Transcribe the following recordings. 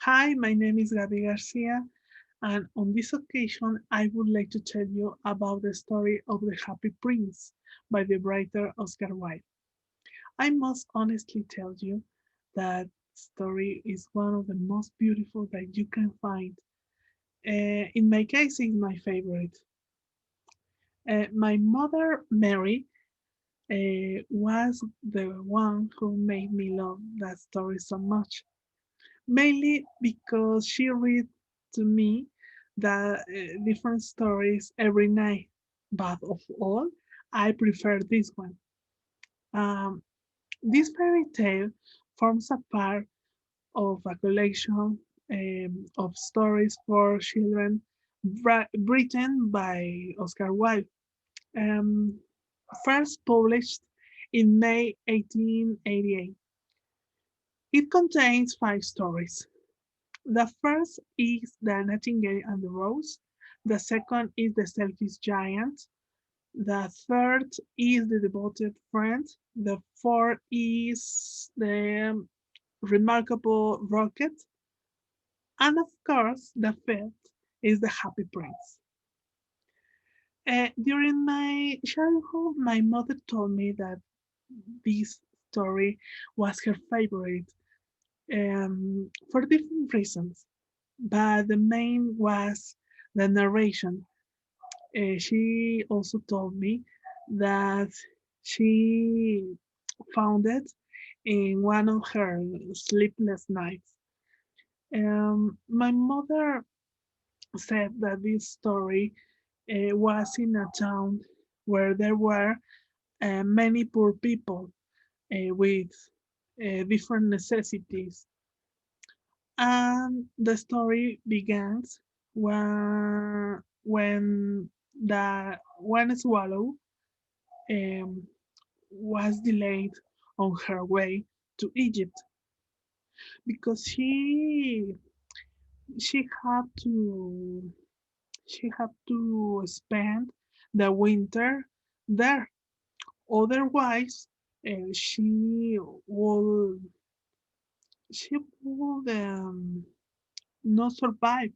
Hi, my name is Gabi Garcia, and on this occasion, I would like to tell you about the story of The Happy Prince by the writer Oscar Wilde. I must honestly tell you that story is one of the most beautiful that you can find. In my case, it's my favorite. My mother, Mary, was the one who made me love that story so much. Mainly because she read to me the different stories every night. But of all, I prefer this one. Um, this fairy tale forms a part of a collection of stories for children written by Oscar Wilde, um, first published in May 1888. It contains five stories. The first is The Nightingale and the Rose. The second is The Selfish Giant. The third is The Devoted Friend. The fourth is The Remarkable Rocket. And of course, the fifth is The Happy Prince. During my childhood, my mother told me that this story was her favorite for different reasons. But the main was the narration. She also told me that she found it in one of her sleepless nights. My mother said that this story was in a town where there were many poor people with different necessities. And the story begins when the one swallow um, was delayed on her way to Egypt because she had to she had to spend the winter there. Otherwise, she would she would not survive.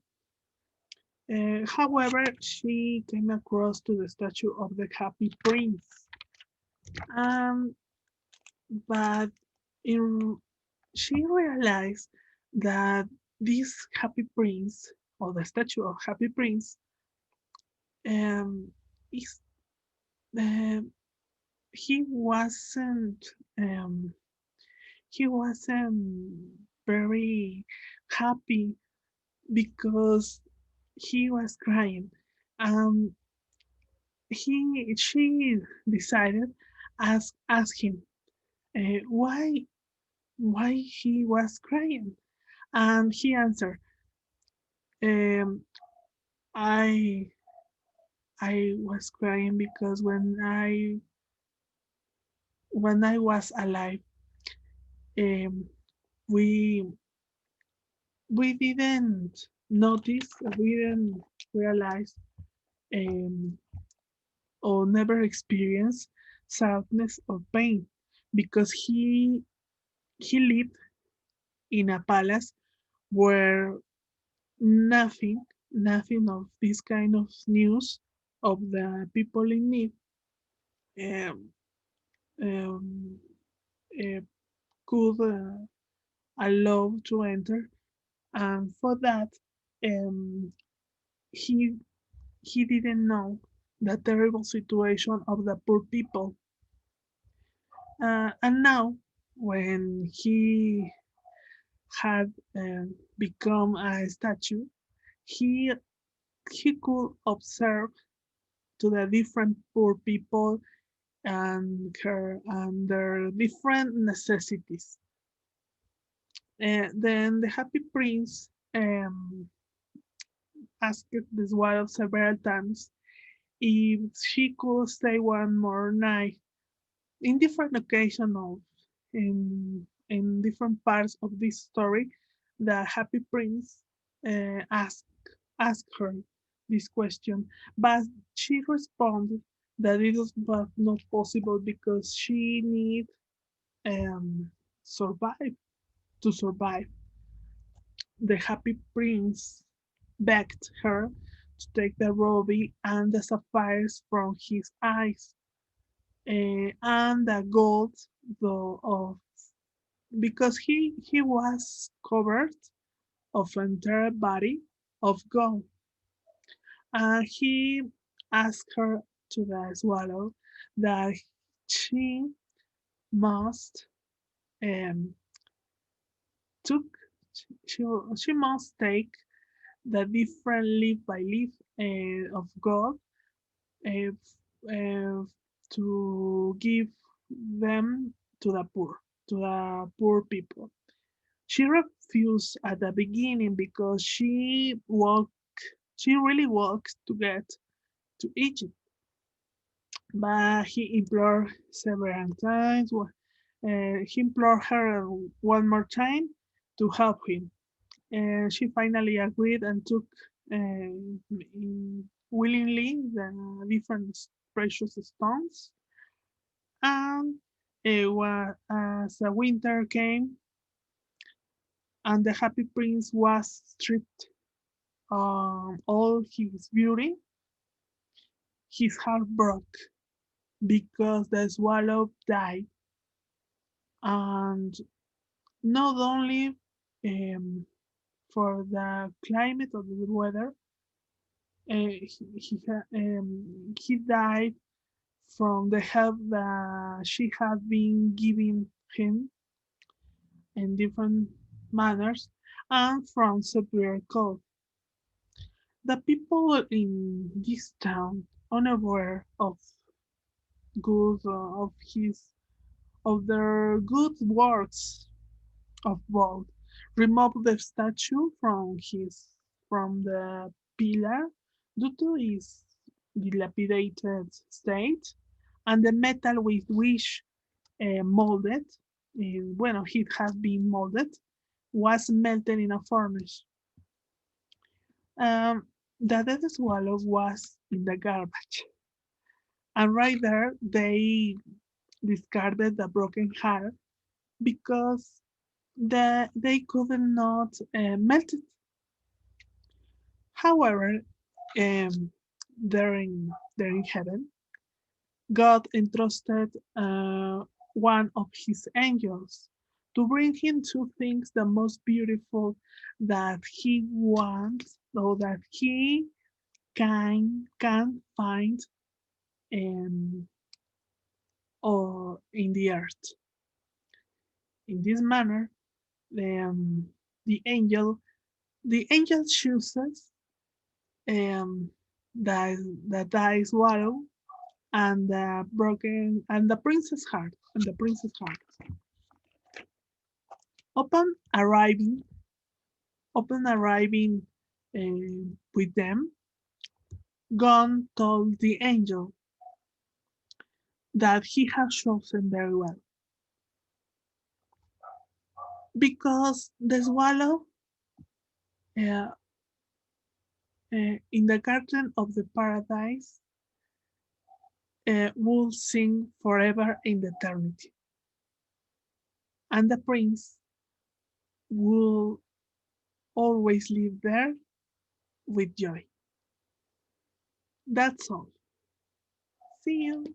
However, she came across to the statue of the Happy Prince, um, but in, she realized that this Happy Prince, or the statue of Happy Prince, um, is uh, he wasn't um, he wasn't very happy because he was crying. Um, she decided ask him why he was crying, and he answered, um, I I was crying because when I was alive, um, we we didn't notice, we didn't realize, um, or never experience sadness or pain because he lived in a palace where nothing nothing of this kind of news of the people in need um, um, uh, could allow to enter, and for that um, he he didn't know the terrible situation of the poor people. And now, when he had become a statue, he he could observe to the different poor people and their different necessities. Then the Happy Prince asked this wife several times if she could stay one more night in different occasions of in different parts of this story. The Happy Prince asked her this question, but she responded that it was not possible because she need um, survive to survive. the happy prince begged her to take the ruby and the sapphires from his eyes, and the gold, though, of because he was covered of entire body of gold. And he asked her to the swallow that she must um, took she, she must take the different leaf by leaf of gold, uh, uh, to give them to the poor people. She refused at the beginning because she really walked to get to Egypt, but he implored several times. He implored her one more time to help him. And she finally agreed and took willingly the different precious stones. And as the winter came and the happy prince was stripped all his beauty, his heart broke because the swallow died. And not only um, for the climate of the weather, he died from the help that she had been giving him in different manners and from severe cold. The people in this town, unaware good of his of their good works of both, removed the statue from the pillar due to its dilapidated state, and the metal with which molded, bueno, it has been molded, was melted in a furnace. Um, the dead swallow was in the garbage, and right there they discarded the broken heart because they could not melt it. However, um, there in heaven, God entrusted one of his angels to bring him two things the most beautiful that he wants, or that he can find or in the earth. In this manner, um, the angel the angel chooses um, the die swallow and the princess heart and the princess heart. Upon arriving, upon arriving with them, Gon told the angel that he had chosen very well because the swallow uh, in the garden of the paradise will sing forever in eternity, and the prince will always live there with joy. That's all. See you.